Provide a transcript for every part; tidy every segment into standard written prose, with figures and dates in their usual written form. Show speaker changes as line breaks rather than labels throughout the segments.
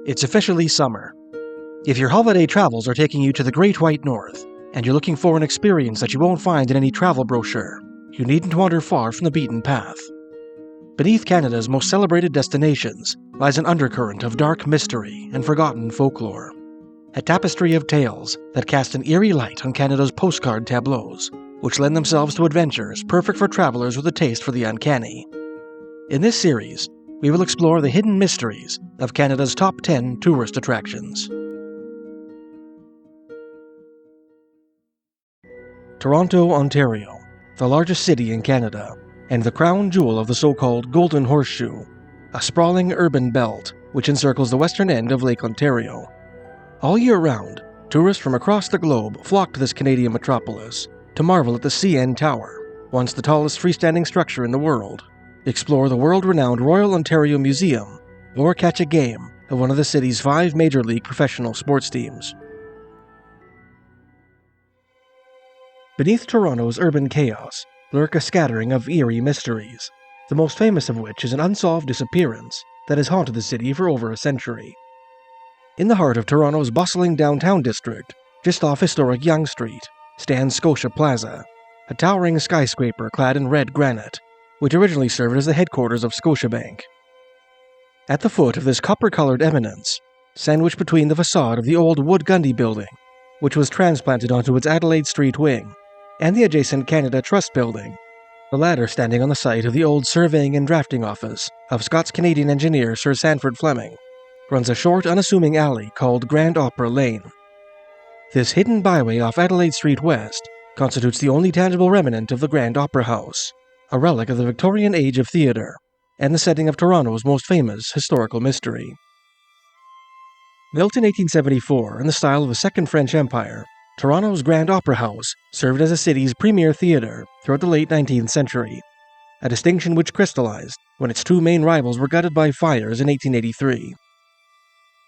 It's officially summer. If your holiday travels are taking you to the Great White North, and you're looking for an experience that you won't find in any travel brochure, you needn't wander far from the beaten path. Beneath Canada's most celebrated destinations lies an undercurrent of dark mystery and forgotten folklore. A tapestry of tales that cast an eerie light on Canada's postcard tableaus, which lend themselves to adventures perfect for travelers with a taste for the uncanny. In this series, we will explore the hidden mysteries of Canada's top 10 tourist attractions. Toronto, Ontario, the largest city in Canada, and the crown jewel of the so-called Golden Horseshoe, a sprawling urban belt which encircles the western end of Lake Ontario. All year round, tourists from across the globe flock to this Canadian metropolis to marvel at the CN Tower, once the tallest freestanding structure in the world, explore the world-renowned Royal Ontario Museum, or catch a game of one of the city's 5 Major League professional sports teams. Beneath Toronto's urban chaos lurk a scattering of eerie mysteries, the most famous of which is an unsolved disappearance that has haunted the city for over a century. In the heart of Toronto's bustling downtown district, just off historic Yonge Street, stands Scotia Plaza, a towering skyscraper clad in red granite, which originally served as the headquarters of Scotiabank. At the foot of this copper-colored eminence, sandwiched between the facade of the old Wood Gundy building, which was transplanted onto its Adelaide Street wing, and the adjacent Canada Trust building, the latter standing on the site of the old surveying and drafting office of Scots-Canadian engineer Sir Sandford Fleming, runs a short, unassuming alley called Grand Opera Lane. This hidden byway off Adelaide Street West constitutes the only tangible remnant of the Grand Opera House, a relic of the Victorian age of theatre, and the setting of Toronto's most famous historical mystery. Built in 1874 in the style of the Second French Empire, Toronto's Grand Opera House served as the city's premier theatre throughout the late 19th century, a distinction which crystallized when its 2 main rivals were gutted by fires in 1883.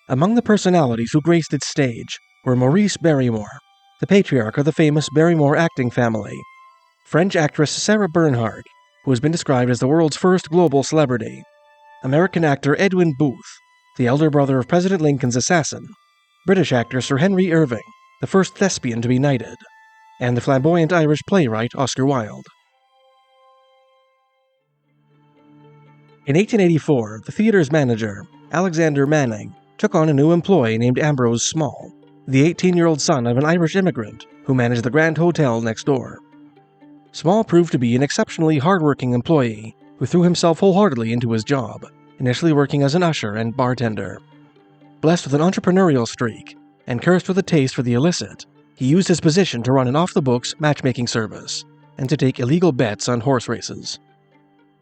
Among the personalities who graced its stage were Maurice Barrymore, the patriarch of the famous Barrymore acting family, French actress Sarah Bernhardt, who has been described as the world's first global celebrity, American actor Edwin Booth, the elder brother of President Lincoln's assassin, British actor Sir Henry Irving, the first thespian to be knighted, and the flamboyant Irish playwright Oscar Wilde. In 1884, the theatre's manager, Alexander Manning, took on a new employee named Ambrose Small, the 18-year-old son of an Irish immigrant who managed the Grand Hotel next door. Small proved to be an exceptionally hard-working employee who threw himself wholeheartedly into his job, initially working as an usher and bartender. Blessed with an entrepreneurial streak and cursed with a taste for the illicit, he used his position to run an off-the-books matchmaking service and to take illegal bets on horse races.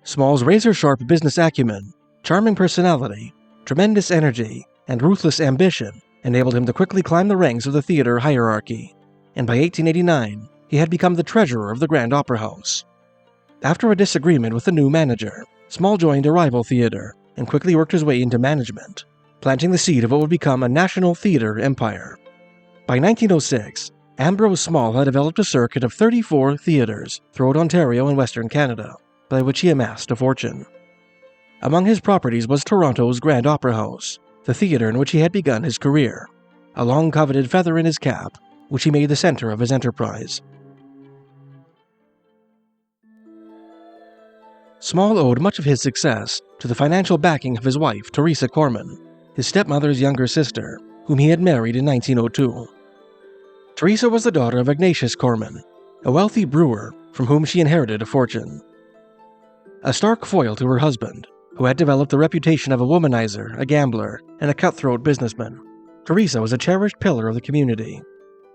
Small's razor-sharp business acumen, charming personality, tremendous energy, and ruthless ambition enabled him to quickly climb the ranks of the theater hierarchy, and by 1889, he had become the treasurer of the Grand Opera House. After a disagreement with the new manager, Small joined a rival theater and quickly worked his way into management, planting the seed of what would become a national theater empire. By 1906, Ambrose Small had developed a circuit of 34 theaters throughout Ontario and Western Canada, by which he amassed a fortune. Among his properties was Toronto's Grand Opera House, the theater in which he had begun his career, a long-coveted feather in his cap, which he made the center of his enterprise. Small owed much of his success to the financial backing of his wife, Teresa Corman, his stepmother's younger sister, whom he had married in 1902. Teresa was the daughter of Ignatius Corman, a wealthy brewer from whom she inherited a fortune. A stark foil to her husband, who had developed the reputation of a womanizer, a gambler, and a cutthroat businessman, Teresa was a cherished pillar of the community,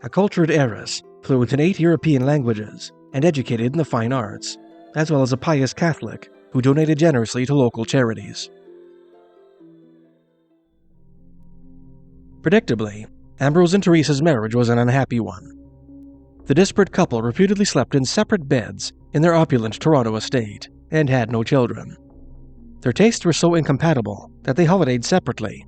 a cultured heiress, fluent in 8 European languages, and educated in the fine arts, as well as a pious Catholic who donated generously to local charities. Predictably, Ambrose and Teresa's marriage was an unhappy one. The disparate couple reputedly slept in separate beds in their opulent Toronto estate and had no children. Their tastes were so incompatible that they holidayed separately.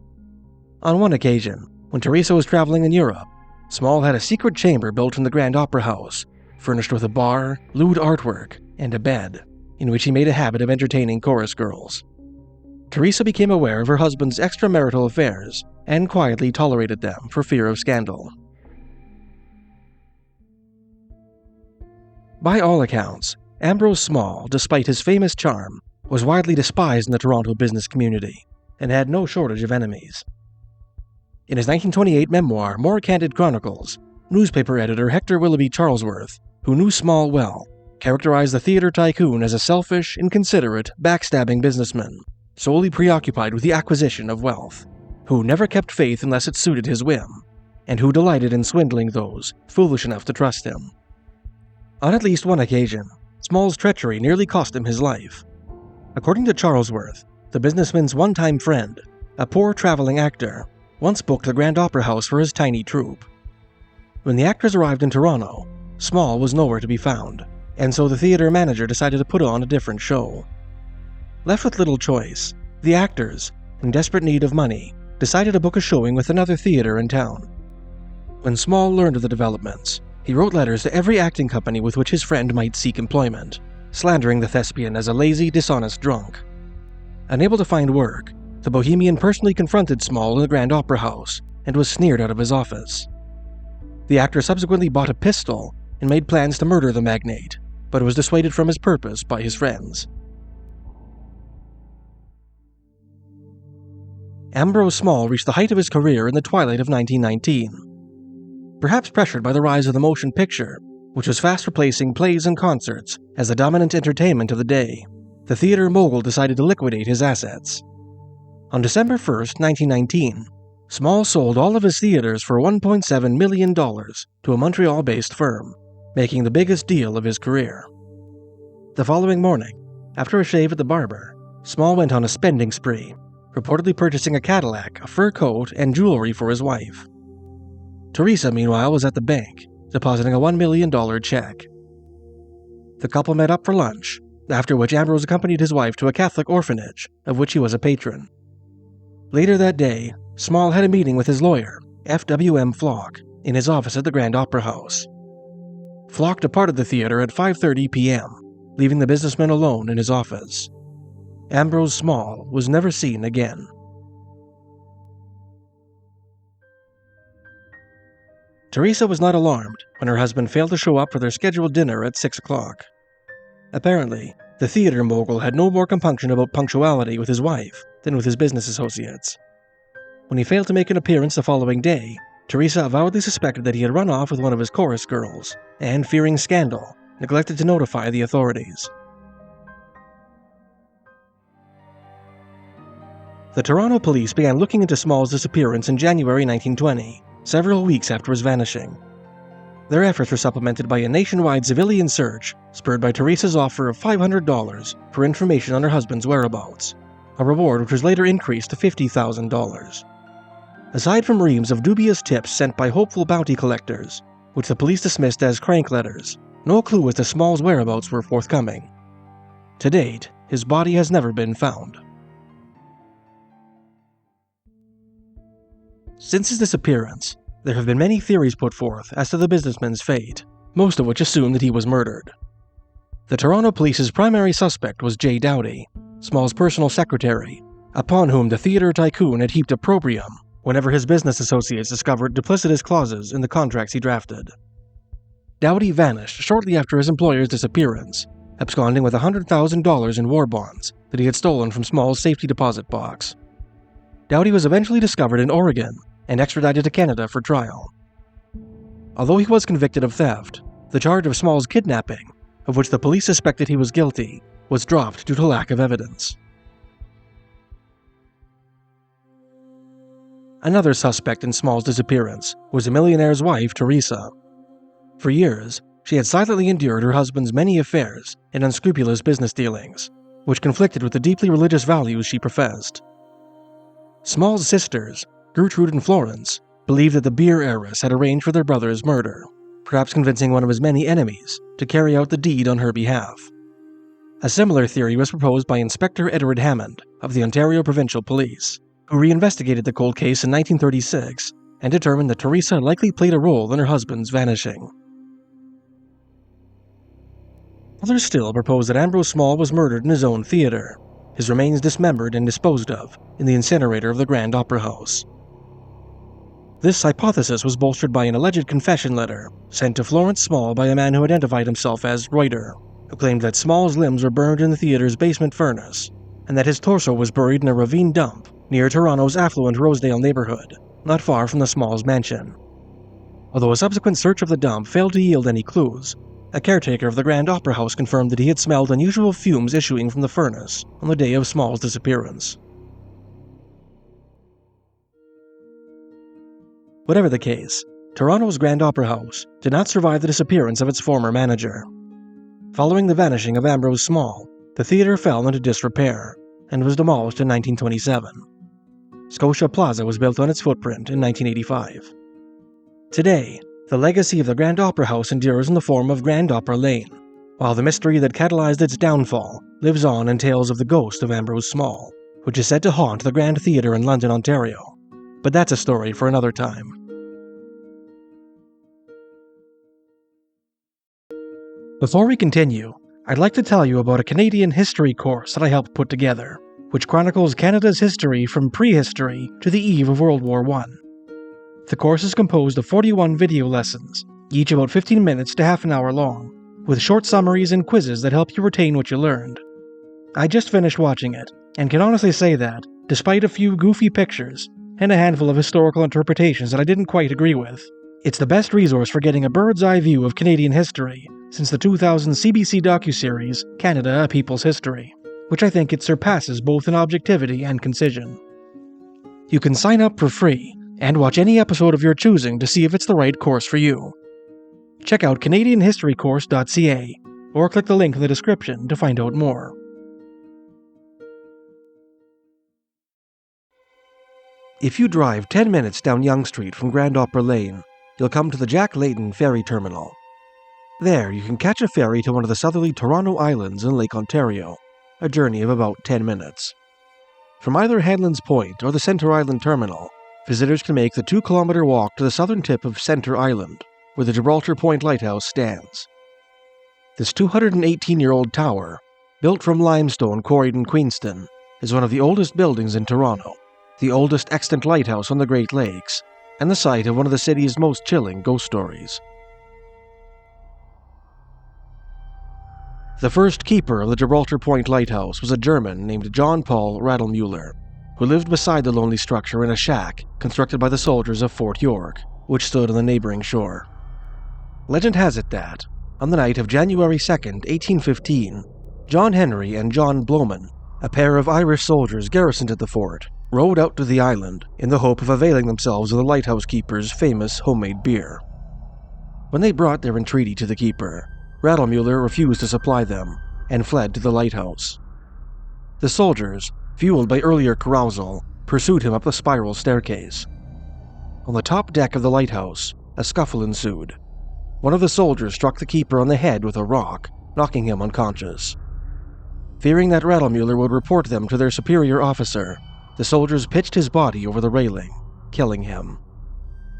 On one occasion, when Teresa was traveling in Europe, Small had a secret chamber built in the Grand Opera House, furnished with a bar, lewd artwork, and a bed, in which he made a habit of entertaining chorus girls. Teresa became aware of her husband's extramarital affairs and quietly tolerated them for fear of scandal. By all accounts, Ambrose Small, despite his famous charm, was widely despised in the Toronto business community and had no shortage of enemies. In his 1928 memoir, More Candid Chronicles, newspaper editor Hector Willoughby Charlesworth, who knew Small well, characterized the theater tycoon as a selfish, inconsiderate, backstabbing businessman, solely preoccupied with the acquisition of wealth, who never kept faith unless it suited his whim, and who delighted in swindling those foolish enough to trust him. On at least one occasion, Small's treachery nearly cost him his life. According to Charlesworth, the businessman's one-time friend, a poor traveling actor, once booked the Grand Opera House for his tiny troupe. When the actors arrived in Toronto, Small was nowhere to be found, and so the theater manager decided to put on a different show. Left with little choice, the actors, in desperate need of money, decided to book a showing with another theater in town. When Small learned of the developments, he wrote letters to every acting company with which his friend might seek employment, slandering the thespian as a lazy, dishonest drunk. Unable to find work, the bohemian personally confronted Small in the Grand Opera House and was sneered out of his office. The actor subsequently bought a pistol and made plans to murder the magnate, but was dissuaded from his purpose by his friends. Ambrose Small reached the height of his career in the twilight of 1919. Perhaps pressured by the rise of the motion picture, which was fast replacing plays and concerts as the dominant entertainment of the day, the theater mogul decided to liquidate his assets. On December 1, 1919, Small sold all of his theaters for $1.7 million to a Montreal-based firm, making the biggest deal of his career. The following morning, after a shave at the barber, Small went on a spending spree, reportedly purchasing a Cadillac, a fur coat, and jewelry for his wife. Teresa, meanwhile, was at the bank, depositing a $1 million check. The couple met up for lunch, after which Ambrose accompanied his wife to a Catholic orphanage, of which he was a patron. Later that day, Small had a meeting with his lawyer, F.W.M. Flock, in his office at the Grand Opera House. Flock departed the theater at 5:30 p.m., leaving the businessman alone in his office. Ambrose Small was never seen again. Teresa was not alarmed when her husband failed to show up for their scheduled dinner at 6 o'clock. Apparently, the theater mogul had no more compunction about punctuality with his wife than with his business associates. When he failed to make an appearance the following day, Teresa avowedly suspected that he had run off with one of his chorus girls, and, fearing scandal, neglected to notify the authorities. The Toronto police began looking into Small's disappearance in January 1920, several weeks after his vanishing. Their efforts were supplemented by a nationwide civilian search spurred by Teresa's offer of $500 for information on her husband's whereabouts, a reward which was later increased to $50,000. Aside from reams of dubious tips sent by hopeful bounty collectors, which the police dismissed as crank letters, no clue as to Small's whereabouts were forthcoming. To date, his body has never been found. Since his disappearance, there have been many theories put forth as to the businessman's fate, most of which assume that he was murdered. The Toronto police's primary suspect was Jay Dowdy, Small's personal secretary, upon whom the theater tycoon had heaped opprobrium whenever his business associates discovered duplicitous clauses in the contracts he drafted. Dowdy vanished shortly after his employer's disappearance, absconding with $100,000 in war bonds that he had stolen from Small's safety deposit box. Dowdy was eventually discovered in Oregon and extradited to Canada for trial. Although he was convicted of theft, the charge of Small's kidnapping, of which the police suspected he was guilty, was dropped due to lack of evidence. Another suspect in Small's disappearance was the millionaire's wife, Teresa. For years, she had silently endured her husband's many affairs and unscrupulous business dealings, which conflicted with the deeply religious values she professed. Small's sisters, Gertrude and Florence, believed that the beer heiress had arranged for their brother's murder, perhaps convincing one of his many enemies to carry out the deed on her behalf. A similar theory was proposed by Inspector Edward Hammond of the Ontario Provincial Police, who reinvestigated the cold case in 1936 and determined that Teresa likely played a role in her husband's vanishing. Others still proposed that Ambrose Small was murdered in his own theater, his remains dismembered and disposed of in the incinerator of the Grand Opera House. This hypothesis was bolstered by an alleged confession letter sent to Florence Small by a man who identified himself as Reuter, who claimed that Small's limbs were burned in the theater's basement furnace, and that his torso was buried in a ravine dump near Toronto's affluent Rosedale neighborhood, not far from the Smalls' mansion. Although a subsequent search of the dump failed to yield any clues, a caretaker of the Grand Opera House confirmed that he had smelled unusual fumes issuing from the furnace on the day of Small's disappearance. Whatever the case, Toronto's Grand Opera House did not survive the disappearance of its former manager. Following the vanishing of Ambrose Small, the theater fell into disrepair and was demolished in 1927. Scotia Plaza was built on its footprint in 1985. Today, the legacy of the Grand Opera House endures in the form of Grand Opera Lane, while the mystery that catalyzed its downfall lives on in tales of the ghost of Ambrose Small, which is said to haunt the Grand Theatre in London, Ontario. But that's a story for another time. Before we continue, I'd like to tell you about a Canadian history course that I helped put together, which chronicles Canada's history from prehistory to the eve of World War I. The course is composed of 41 video lessons, each about 15 minutes to half an hour long, with short summaries and quizzes that help you retain what you learned. I just finished watching it, and can honestly say that, despite a few goofy pictures and a handful of historical interpretations that I didn't quite agree with, it's the best resource for getting a bird's-eye view of Canadian history since the 2000 CBC docuseries Canada: A People's History, which I think it surpasses both in objectivity and concision. You can sign up for free and watch any episode of your choosing to see if it's the right course for you. Check out CanadianHistoryCourse.ca or click the link in the description to find out more. If you drive 10 minutes down Yonge Street from Grand Opera Lane, you'll come to the Jack Layton Ferry Terminal. There, you can catch a ferry to one of the southerly Toronto Islands in Lake Ontario, a journey of about 10 minutes. From either Hanlan's Point or the Centre Island Terminal, visitors can make the 2-kilometer walk to the southern tip of Centre Island, where the Gibraltar Point Lighthouse stands. This 218-year-old tower, built from limestone quarried in Queenston, is one of the oldest buildings in Toronto, the oldest extant lighthouse on the Great Lakes, and the site of one of the city's most chilling ghost stories. The first keeper of the Gibraltar Point Lighthouse was a German named John Paul Radlmuller, who lived beside the lonely structure in a shack constructed by the soldiers of Fort York, which stood on the neighboring shore. Legend has it that, on the night of January 2, 1815, John Henry and John Bloman, a pair of Irish soldiers garrisoned at the fort, rowed out to the island in the hope of availing themselves of the lighthouse keeper's famous homemade beer. When they brought their entreaty to the keeper, Radlmuller refused to supply them and fled to the lighthouse. The soldiers, fueled by earlier carousal, pursued him up the spiral staircase. On the top deck of the lighthouse, a scuffle ensued. One of the soldiers struck the keeper on the head with a rock, knocking him unconscious. Fearing that Radlmuller would report them to their superior officer, the soldiers pitched his body over the railing, killing him.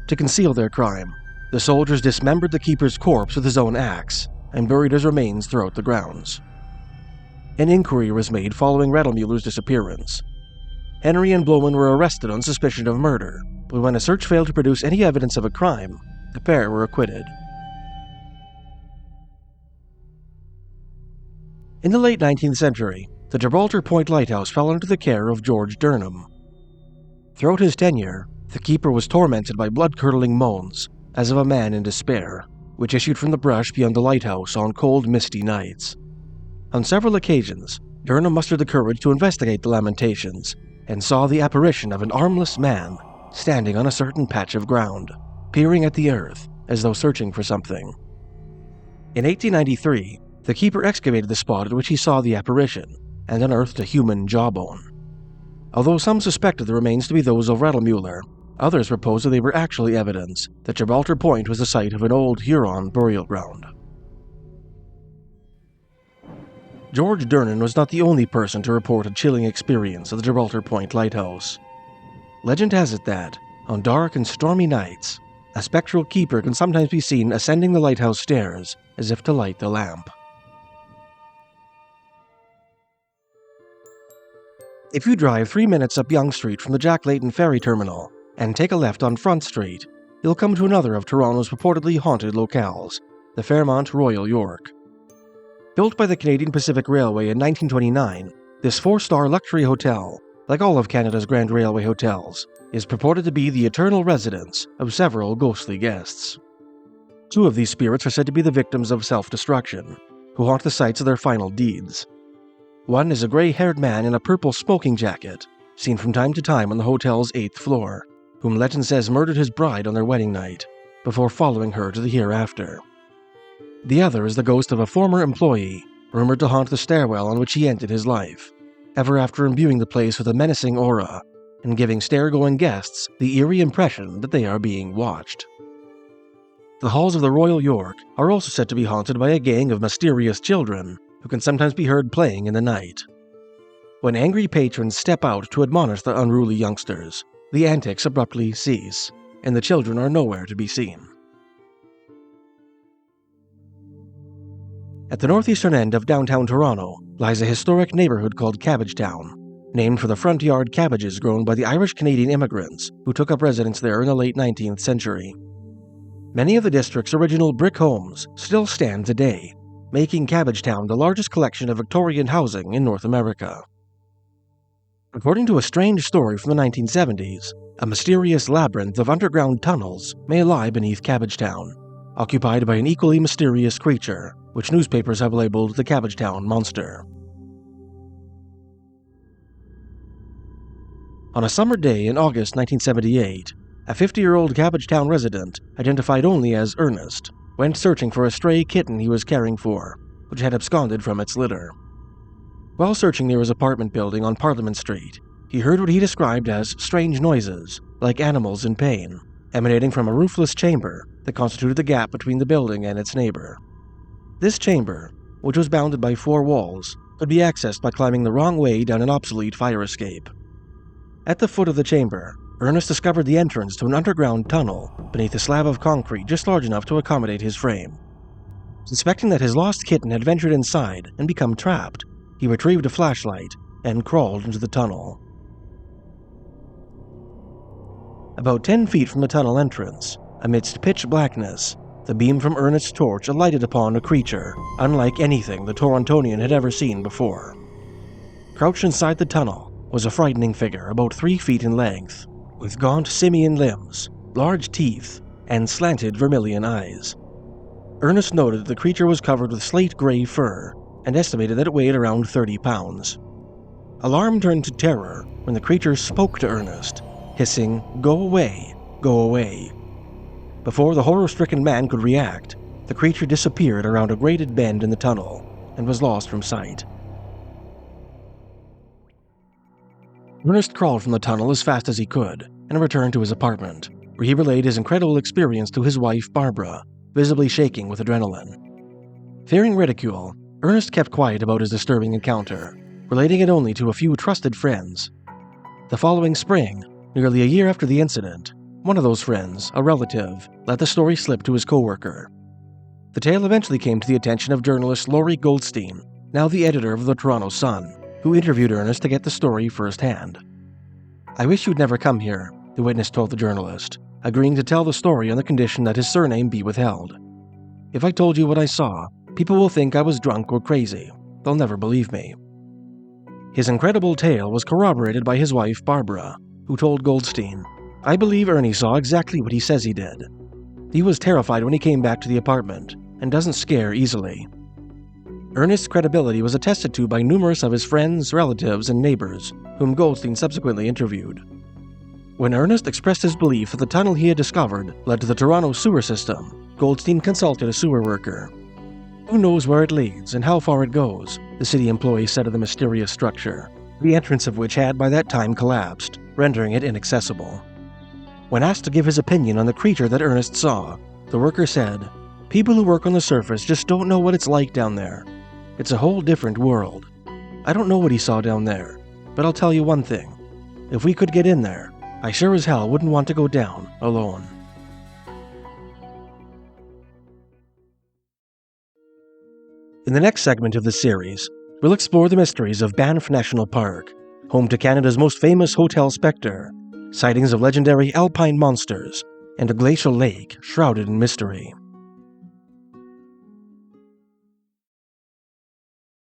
To conceal their crime, the soldiers dismembered the keeper's corpse with his own axe and buried his remains throughout the grounds. An inquiry was made following Radlmuller's disappearance. Henry and Bloman were arrested on suspicion of murder, but when a search failed to produce any evidence of a crime, the pair were acquitted. In the late 19th century, the Gibraltar Point Lighthouse fell under the care of George Durham. Throughout his tenure, the keeper was tormented by blood-curdling moans, as of a man in despair, which issued from the brush beyond the lighthouse on cold, misty nights. On several occasions, Durham mustered the courage to investigate the lamentations, and saw the apparition of an armless man standing on a certain patch of ground, peering at the earth as though searching for something. In 1893, the keeper excavated the spot at which he saw the apparition, and unearthed a human jawbone. Although some suspected the remains to be those of Radlmuller, others proposed that they were actually evidence that Gibraltar Point was the site of an old Huron burial ground. George Durnan was not the only person to report a chilling experience at the Gibraltar Point Lighthouse. Legend has it that, on dark and stormy nights, a spectral keeper can sometimes be seen ascending the lighthouse stairs as if to light the lamp. If you drive 3 minutes up Yonge Street from the Jack Layton Ferry Terminal and take a left on Front Street, you'll come to another of Toronto's purportedly haunted locales, the Fairmont Royal York. Built by the Canadian Pacific Railway in 1929, this 4-star luxury hotel, like all of Canada's Grand Railway hotels, is purported to be the eternal residence of several ghostly guests. 2 of these spirits are said to be the victims of self-destruction, who haunt the sites of their final deeds. One is a gray-haired man in a purple smoking jacket, seen from time to time on the hotel's 8th floor, whom legend says murdered his bride on their wedding night, before following her to the hereafter. The other is the ghost of a former employee, rumored to haunt the stairwell on which he ended his life, ever after imbuing the place with a menacing aura, and giving stair-going guests the eerie impression that they are being watched. The halls of the Royal York are also said to be haunted by a gang of mysterious children who can sometimes be heard playing in the night. When angry patrons step out to admonish the unruly youngsters, the antics abruptly cease, and the children are nowhere to be seen. At the northeastern end of downtown Toronto lies a historic neighborhood called Cabbagetown, named for the front yard cabbages grown by the Irish-Canadian immigrants who took up residence there in the late 19th century. Many of the district's original brick homes still stand today, making Cabbagetown the largest collection of Victorian housing in North America. According to a strange story from the 1970s, a mysterious labyrinth of underground tunnels may lie beneath Cabbagetown, occupied by an equally mysterious creature, which newspapers have labeled the Cabbagetown Monster. On a summer day in August 1978, a 50-year-old Cabbagetown resident, identified only as Ernest, went searching for a stray kitten he was caring for, which had absconded from its litter. While searching near his apartment building on Parliament Street, he heard what he described as strange noises, like animals in pain, emanating from a roofless chamber that constituted the gap between the building and its neighbor. This chamber, which was bounded by 4 walls, could be accessed by climbing the wrong way down an obsolete fire escape. At the foot of the chamber, Ernest discovered the entrance to an underground tunnel beneath a slab of concrete just large enough to accommodate his frame. Suspecting that his lost kitten had ventured inside and become trapped, he retrieved a flashlight and crawled into the tunnel. About 10 feet from the tunnel entrance, amidst pitch blackness, the beam from Ernest's torch alighted upon a creature unlike anything the Torontonian had ever seen before. Crouched inside the tunnel was a frightening figure about 3 feet in length, with gaunt simian limbs, large teeth, and slanted vermilion eyes. Ernest noted that the creature was covered with slate-gray fur and estimated that it weighed around 30 pounds. Alarm turned to terror when the creature spoke to Ernest, hissing, "Go away, go away." Before the horror-stricken man could react, the creature disappeared around a graded bend in the tunnel and was lost from sight. Ernest crawled from the tunnel as fast as he could and returned to his apartment, where he relayed his incredible experience to his wife, Barbara, visibly shaking with adrenaline. Fearing ridicule, Ernest kept quiet about his disturbing encounter, relating it only to a few trusted friends. The following spring, nearly a year after the incident, one of those friends, a relative, let the story slip to his coworker. The tale eventually came to the attention of journalist Laurie Goldstein, now the editor of the Toronto Sun, who interviewed Ernest to get the story firsthand. "I wish you'd never come here," the witness told the journalist, agreeing to tell the story on the condition that his surname be withheld. "If I told you what I saw, people will think I was drunk or crazy. They'll never believe me." His incredible tale was corroborated by his wife, Barbara, who told Goldstein, "I believe Ernie saw exactly what he says he did. He was terrified when he came back to the apartment, and doesn't scare easily." Ernest's credibility was attested to by numerous of his friends, relatives, and neighbors, whom Goldstein subsequently interviewed. When Ernest expressed his belief that the tunnel he had discovered led to the Toronto sewer system, Goldstein consulted a sewer worker. "Who knows where it leads and how far it goes?" the city employee said of the mysterious structure, the entrance of which had by that time collapsed, rendering it inaccessible. When asked to give his opinion on the creature that Ernest saw, the worker said, "People who work on the surface just don't know what it's like down there. It's a whole different world. I don't know what he saw down there, but I'll tell you one thing. If we could get in there, I sure as hell wouldn't want to go down alone." In the next segment of the series, we'll explore the mysteries of Banff National Park, home to Canada's most famous Hotel Spectre, sightings of legendary alpine monsters, and a glacial lake shrouded in mystery.